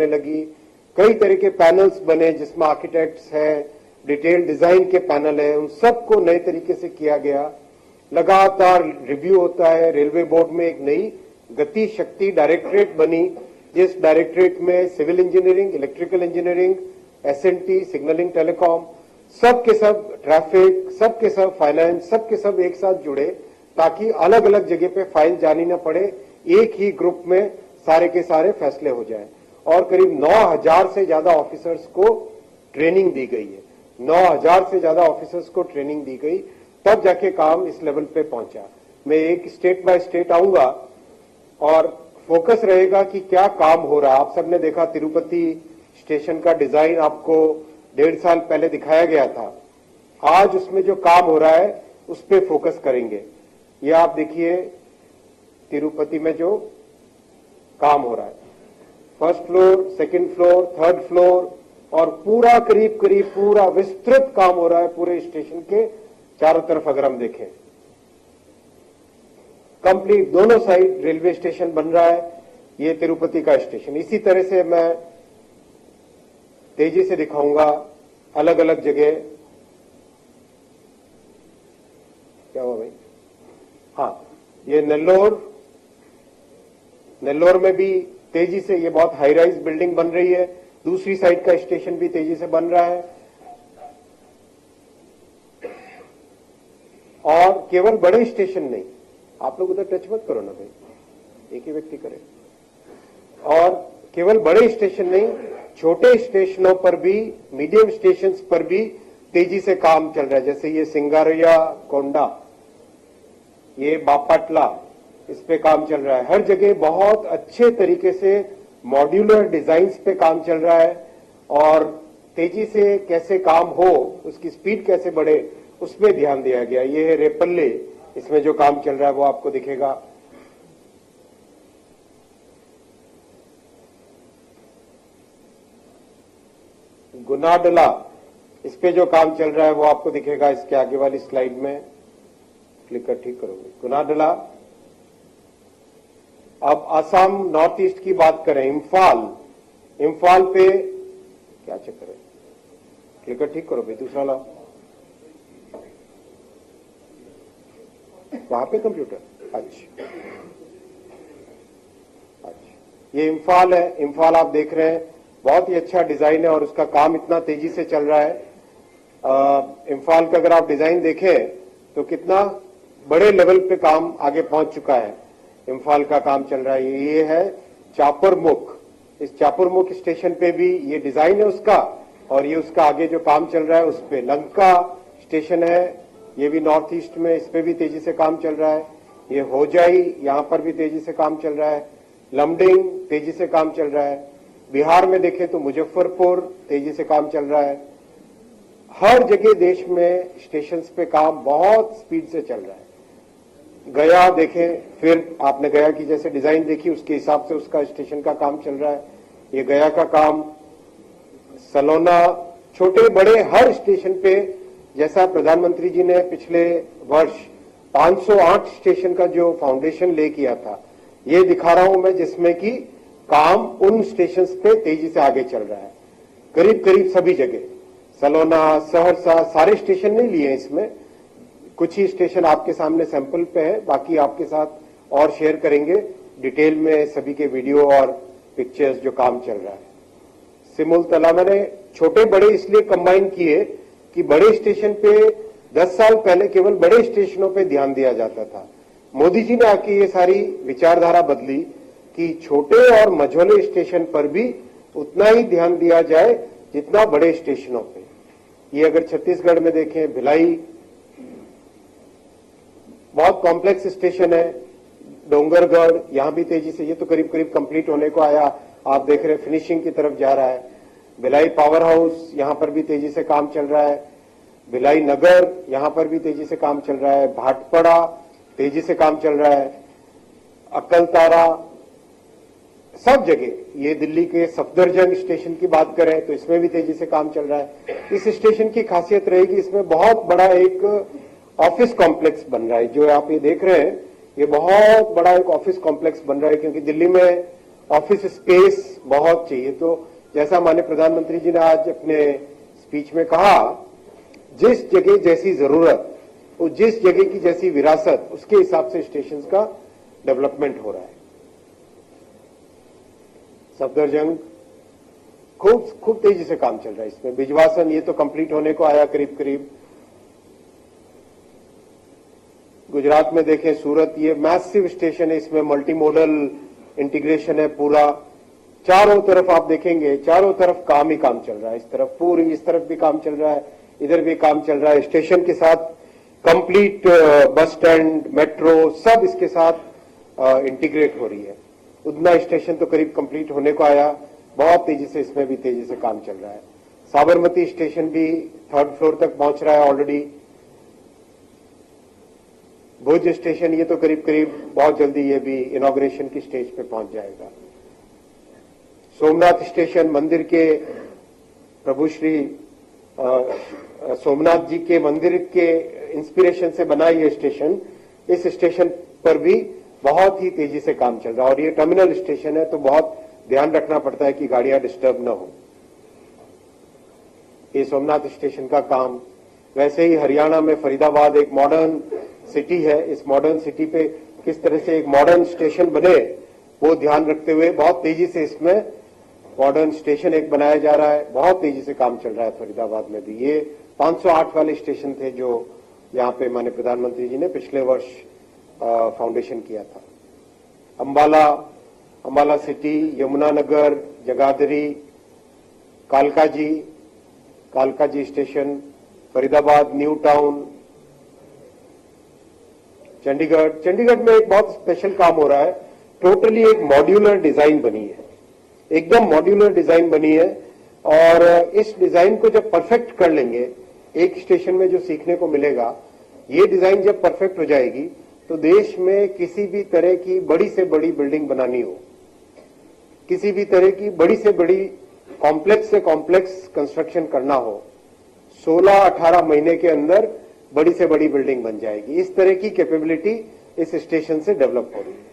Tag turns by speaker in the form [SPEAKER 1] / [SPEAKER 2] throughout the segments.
[SPEAKER 1] लगी, कई तरह के पैनल्स बने जिसमें आर्किटेक्ट्स हैं, डिटेल डिजाइन के पैनल है, उन सबको नए तरीके से किया गया। लगातार रिव्यू होता है। रेलवे बोर्ड में एक नई गति शक्ति डायरेक्टरेट बनी, जिस डायरेक्टरेट में civil engineering, electrical engineering, SNT, signalling, telecom, सब के सब ट्रैफिक, सब के सब फाइनेंस, सब के सब एक साथ जुड़े, ताकि अलग अलग जगह पे फाइल जानी ना पड़े, एक ही ग्रुप में सारे के सारे फैसले हो जाए। और करीब 9000 से ज्यादा ऑफिसर्स को ट्रेनिंग दी गई है। 9000 से ज्यादा ऑफिसर्स को ट्रेनिंग दी गई, तब जाके काम इस लेवल पे पहुंचा। मैं एक स्टेट बाय स्टेट आऊंगा और फोकस रहेगा कि क्या काम हो रहा है। आप सबने देखा तिरुपति स्टेशन का डिजाइन आपको 1.5 साल पहले दिखाया गया था। आज उसमें जो काम हो रहा है उस पर फोकस करेंगे। ये आप देखिए तिरुपति में जो काम हो रहा है, first floor, second floor, third floor, और पूरा करीब करीब पूरा विस्तृत काम हो रहा है पूरे स्टेशन के चारों तरफ। अगर हम देखें कंप्लीट दोनों साइड रेलवे स्टेशन बन रहा है। ये तिरुपति का स्टेशन। इसी तरह से मैं तेजी से दिखाऊंगा अलग अलग जगह। क्या हुआ भाई? हाँ, ये नेल्लोर में भी तेजी से ये बहुत हाई राइज बिल्डिंग बन रही है। दूसरी साइड का स्टेशन भी तेजी से बन रहा है। और केवल बड़े स्टेशन नहीं, आप लोग उधर टच मत करो ना भाई, एक ही व्यक्ति करे। और केवल बड़े स्टेशन नहीं, छोटे स्टेशनों पर भी, मीडियम स्टेशन पर भी तेजी से काम चल रहा है। जैसे ये सिंगारैया कोंडा, ये बापाटला, इस पे काम चल रहा है। हर जगह बहुत अच्छे तरीके से मॉड्यूलर डिजाइन्स पे काम चल रहा है। और तेजी से कैसे काम हो, उसकी स्पीड कैसे बढ़े, उसमें ध्यान दिया गया। ये है रेपल्ले, इसमें जो काम चल रहा है वो आपको दिखेगा। गुनाडला, इस पे जो काम चल रहा है वो आपको दिखेगा इसके आगे वाली स्लाइड में। क्लिक कर ठीक करोगे। गुनाडला। अब आसाम नॉर्थ ईस्ट की बात करें, इम्फाल पे क्या चक्कर है? क्लिक कर ठीक करो भाई, दूसरा लाओ। वहां पे कंप्यूटर। अच्छा, ये इम्फाल है। इम्फाल आप देख रहे हैं, बहुत ही अच्छा डिजाइन है और उसका काम इतना तेजी से चल रहा है। इम्फाल का अगर आप डिजाइन देखें तो कितना बड़े लेवल पे काम आगे पहुंच चुका है। इम्फाल का काम चल रहा है। ये है चापुरमुख। इस चापुरमुख स्टेशन पे भी ये डिजाइन है उसका, और ये उसका आगे जो काम चल रहा है उस पे। लंका स्टेशन है, ये भी नॉर्थ ईस्ट में, इस पे भी तेजी से काम चल रहा है। ये होजाई, यहां पर भी तेजी से काम चल रहा है। लमडिंग, तेजी से काम चल रहा है। बिहार में देखें तो मुजफ्फरपुर, तेजी से काम चल रहा है। हर जगह देश में स्टेशन पे काम बहुत स्पीड से चल रहा है। गया देखें, फिर आपने गया की जैसे डिजाइन देखी, उसके हिसाब से उसका स्टेशन का काम चल रहा है। ये गया का काम। सलोना, छोटे बड़े हर स्टेशन पे, जैसा प्रधानमंत्री जी ने पिछले वर्ष 508 स्टेशन का जो फाउंडेशन ले किया था, ये दिखा रहा हूं मैं, जिसमें कि काम उन स्टेशन पे तेजी से आगे चल रहा है। करीब करीब सभी जगह, सलोना, सहरसा, सारे स्टेशन नहीं लिए इसमें, कुछ ही स्टेशन आपके सामने सैंपल पे है, बाकी आपके साथ और शेयर करेंगे डिटेल में सभी के वीडियो और पिक्चर्स जो काम चल रहा है। सिमुलतला मैंने छोटे बड़े इसलिए कंबाइन किए कि बड़े स्टेशन पे 10 साल पहले केवल बड़े स्टेशनों पे ध्यान दिया जाता था। मोदी जी ने आके ये सारी विचारधारा बदली कि छोटे और मझोले स्टेशन पर भी उतना ही ध्यान दिया जाए जितना बड़े स्टेशनों पे। ये अगर छत्तीसगढ़ में देखें, भिलाई बहुत कॉम्प्लेक्स स्टेशन है। डोंगरगढ़, यहां भी तेजी से, ये तो करीब करीब कंप्लीट होने को आया, आप देख रहे हैं फिनिशिंग की तरफ जा रहा है। भिलाई पावर हाउस, यहां पर भी तेजी से काम चल रहा है। भिलाई नगर, यहां पर भी तेजी से काम चल रहा है। भाटपड़ा, तेजी से काम चल रहा है। अकलतारा, सब जगह। ये दिल्ली के सफदरजंग स्टेशन की बात करें तो इसमें भी तेजी से काम चल रहा है। इस स्टेशन की खासियत रहेगी, इसमें बहुत बड़ा एक ऑफिस कॉम्प्लेक्स बन रहा है। जो आप ये देख रहे हैं, ये बहुत बड़ा एक ऑफिस कॉम्प्लेक्स बन रहा है, क्योंकि दिल्ली में ऑफिस स्पेस बहुत चाहिए। तो जैसा माननीय प्रधानमंत्री जी ने आज अपने स्पीच में कहा, जिस जगह जैसी जरूरत और जिस जगह की जैसी विरासत, उसके हिसाब से स्टेशन का डेवलपमेंट हो रहा है। सफदरजंग खूब तेजी से काम चल रहा है इसमें। बिजवासन ये तो कंप्लीट होने को आया करीब करीब। गुजरात में देखें सूरत, ये मैसिव स्टेशन है, इसमें मल्टी मॉडल इंटीग्रेशन है पूरा। चारों तरफ आप देखेंगे, चारों तरफ काम ही काम चल रहा है। इस तरफ पूरी, इस तरफ भी काम चल रहा है, इधर भी काम चल रहा है। स्टेशन के साथ कंप्लीट बस स्टैंड, मेट्रो सब इसके साथ इंटीग्रेट हो रही है। उधना स्टेशन तो करीब कंप्लीट होने को आया, बहुत तेजी से इसमें भी तेजी से काम चल रहा है। साबरमती स्टेशन भी 3rd फ्लोर तक पहुंच रहा है ऑलरेडी। भुज स्टेशन ये तो करीब करीब बहुत जल्दी ये भी इनॉग्रेशन की स्टेज पे पहुंच जाएगा। सोमनाथ स्टेशन, मंदिर के प्रभु श्री सोमनाथ जी के मंदिर के इंस्पिरेशन से बना ये स्टेशन, इस स्टेशन पर भी बहुत ही तेजी से काम चल रहा है। और ये टर्मिनल स्टेशन है तो बहुत ध्यान रखना पड़ता है कि गाड़ियां डिस्टर्ब न हो। ये सोमनाथ स्टेशन का काम। वैसे ही हरियाणा में फरीदाबाद एक मॉडर्न सिटी है, इस मॉडर्न सिटी पे किस तरह से एक मॉडर्न स्टेशन बने, वो ध्यान रखते हुए बहुत तेजी से इसमें मॉडर्न स्टेशन एक बनाया जा रहा है। बहुत तेजी से काम चल रहा है फरीदाबाद में भी। ये 508 वाले स्टेशन थे जो यहाँ पे माननीय प्रधानमंत्री जी ने पिछले वर्ष फाउंडेशन किया था। अंबाला सिटी, यमुनानगर, जगाधरी, कालका ji station, Faridabad, new town, Chandigarh में एक बहुत स्पेशल काम हो रहा है। टोटली एक मॉड्यूलर डिजाइन बनी है, एकदम मॉड्यूलर डिजाइन बनी है। और इस डिजाइन को जब परफेक्ट कर लेंगे, एक स्टेशन में जो सीखने को मिलेगा, ये डिजाइन जब परफेक्ट हो जाएगी तो देश में किसी भी तरह की बड़ी से बड़ी बिल्डिंग बनानी हो, किसी भी तरह की बड़ी से बड़ी कॉम्प्लेक्स से कॉम्प्लेक्स कंस्ट्रक्शन करना हो, 16-18 महीने के अंदर बड़ी से बड़ी बिल्डिंग बन जाएगी। इस तरह की कैपेबिलिटी इस स्टेशन से डेवलप हो रही है।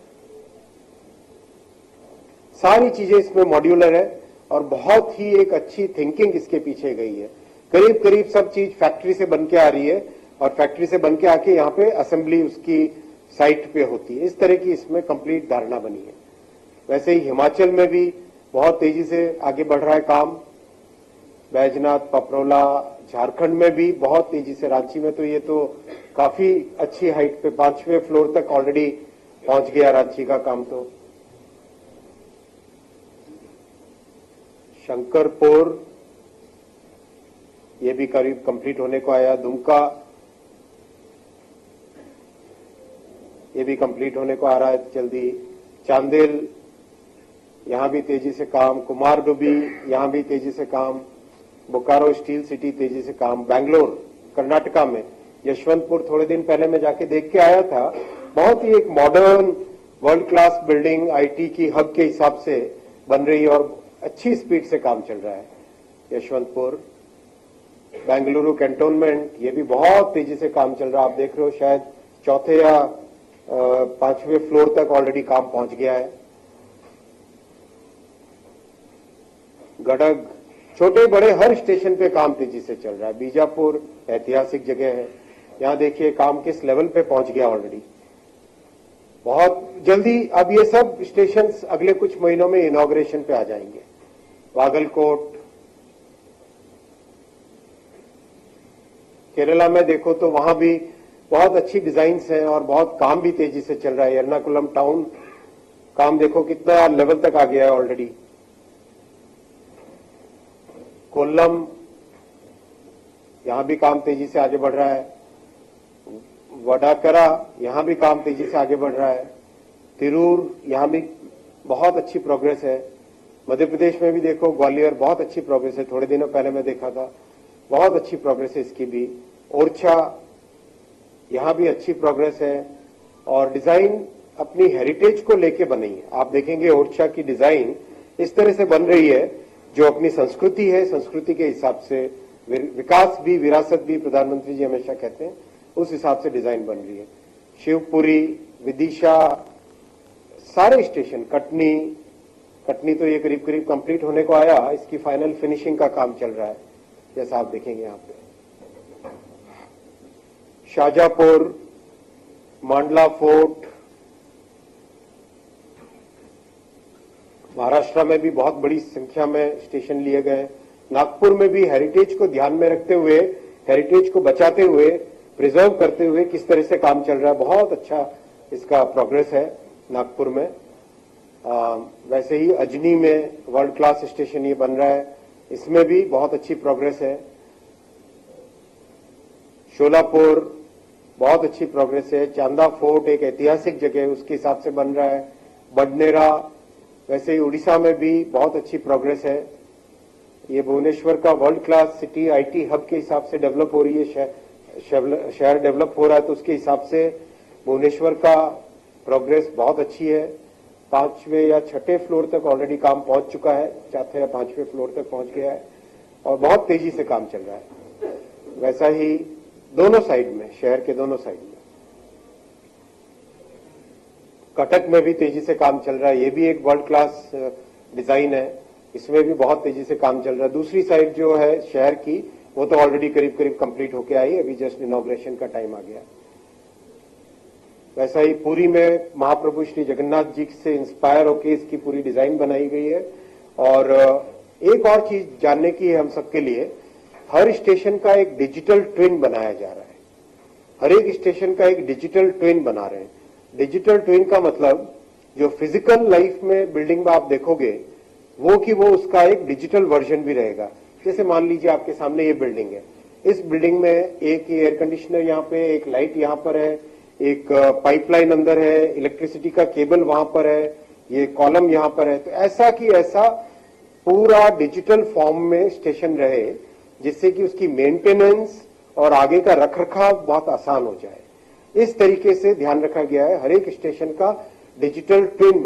[SPEAKER 1] सारी चीजें इसमें मॉड्यूलर है और बहुत ही एक अच्छी थिंकिंग इसके पीछे गई है। करीब करीब सब चीज फैक्ट्री से बन के आ रही है और फैक्ट्री से बन के आके यहाँ पे असेंबली उसकी साइट पे होती है। इस तरह की इसमें कंप्लीट धारणा बनी है। वैसे ही हिमाचल में भी बहुत तेजी से आगे बढ़ रहा है काम। बैजनाथ, पपरोला, झारखंड में भी बहुत तेजी से। रांची में तो ये तो काफी अच्छी हाइट पे 5वें फ्लोर तक ऑलरेडी पहुंच गया रांची का काम। तो शंकरपुर ये भी करीब कंप्लीट होने को आया। दुमका ये भी कंप्लीट होने को आ रहा है जल्दी। चांदेल यहां भी तेजी से काम। कुमारडुबी यहां भी तेजी से काम। बोकारो स्टील सिटी तेजी से काम। बैंगलोर कर्नाटका में यशवंतपुर थोड़े दिन पहले मैं जाके देख के आया था। बहुत ही एक modern world class building IT की हब के हिसाब से बन रही है और अच्छी स्पीड से काम चल रहा है यशवंतपुर। बेंगलुरु कैंटोनमेंट ये भी बहुत तेजी से काम चल रहा है। आप देख रहे हो शायद 4थे या 5वें फ्लोर तक ऑलरेडी काम पहुंच गया है। गडग, छोटे बड़े हर स्टेशन पे काम तेजी से चल रहा है। बीजापुर ऐतिहासिक जगह है, यहां देखिए काम किस लेवल पे पहुंच गया ऑलरेडी। बहुत जल्दी अब ये सब स्टेशन अगले कुछ महीनों में इनॉग्रेशन पे आ जाएंगे। बागलकोट, केरला में देखो तो वहां भी बहुत अच्छी डिजाइन्स हैं और बहुत काम भी तेजी से चल रहा है। एर्नाकुलम टाउन काम देखो कितना लेवल तक आ गया है ऑलरेडी। कोल्लम यहां भी काम तेजी से आगे बढ़ रहा है। वडाकरा यहां भी काम तेजी से आगे बढ़ रहा है। तिरूर यहां भी बहुत अच्छी प्रोग्रेस है। मध्य प्रदेश में भी देखो ग्वालियर बहुत अच्छी प्रोग्रेस है। थोड़े दिनों पहले मैं देखा था, बहुत अच्छी प्रोग्रेस है इसकी भी। ओरछा यहां भी अच्छी प्रोग्रेस है और डिजाइन अपनी हेरिटेज को लेके बनी है। आप देखेंगे ओरछा की डिजाइन इस तरह से बन रही है जो अपनी संस्कृति है, संस्कृति के हिसाब से विकास भी, विरासत भी प्रधानमंत्री जी हमेशा कहते हैं, उस हिसाब से डिजाइन बन रही है। शिवपुरी, विदिशा, सारे स्टेशन, कटनी, कटनी तो ये करीब करीब कंप्लीट होने को आया, इसकी फाइनल फिनिशिंग का काम चल रहा है, जैसा आप देखेंगे यहाँ पे। शाजापुर, मांडला फोर्ट, महाराष्ट्र में भी बहुत बड़ी संख्या में स्टेशन लिए गए। नागपुर में भी हेरिटेज को ध्यान में रखते हुए, हेरिटेज को बचाते हुए, प्रिजर्व करते हुए किस तरह से काम चल रहा है, बहुत अच्छा इसका प्रोग्रेस है नागपुर में। वैसे ही अजनी में वर्ल्ड क्लास स्टेशन ये बन रहा है, इसमें भी बहुत अच्छी प्रोग्रेस है। शोलापुर बहुत अच्छी प्रोग्रेस है। चांदा फोर्ट एक ऐतिहासिक जगह है, उसके हिसाब से बन रहा है। बडनेरा, वैसे ही उड़ीसा में भी बहुत अच्छी प्रोग्रेस है। ये भुवनेश्वर का world class city IT hub के हिसाब से डेवलप हो रही है, शहर डेवलप हो रहा है, तो उसके हिसाब से भुवनेश्वर का प्रोग्रेस बहुत अच्छी है। 5वें या 6ठे फ्लोर तक ऑलरेडी काम पहुंच चुका है, 4थे या 5वें फ्लोर तक पहुंच गया है और बहुत तेजी से काम चल रहा है। वैसा ही दोनों साइड में, शहर के दोनों साइड में। कटक में भी तेजी से काम चल रहा है, ये भी एक वर्ल्ड क्लास डिजाइन है, इसमें भी बहुत तेजी से काम चल रहा है। दूसरी साइड जो है शहर की, वो तो ऑलरेडी करीब करीब कंप्लीट होके आई, अभी जस्ट इनॉग्रेशन का टाइम आ गया। वैसा ही पुरी में महाप्रभु श्री जगन्नाथ जी से इंस्पायर होकर इसकी पूरी डिजाइन बनाई गई है। और एक और चीज जानने की है हम सबके लिए, हर स्टेशन का एक डिजिटल ट्विन बनाया जा रहा है। हर एक स्टेशन का एक डिजिटल ट्विन बना रहे हैं। डिजिटल ट्विन का मतलब जो फिजिकल लाइफ में बिल्डिंग में आप देखोगे वो कि वो उसका एक डिजिटल वर्जन भी रहेगा। जैसे मान लीजिए आपके सामने ये बिल्डिंग है, इस बिल्डिंग में एक एयर कंडीशनर यहाँ पे, एक लाइट यहाँ पर है, एक पाइपलाइन अंदर है, इलेक्ट्रिसिटी का केबल वहां पर है, ये कॉलम यहाँ पर है। तो ऐसा कि ऐसा पूरा डिजिटल फॉर्म में स्टेशन रहे, जिससे कि उसकी मेंटेनेंस और आगे का रखरखाव बहुत आसान हो जाए। इस तरीके से ध्यान रखा गया है, हर एक स्टेशन का डिजिटल ट्विन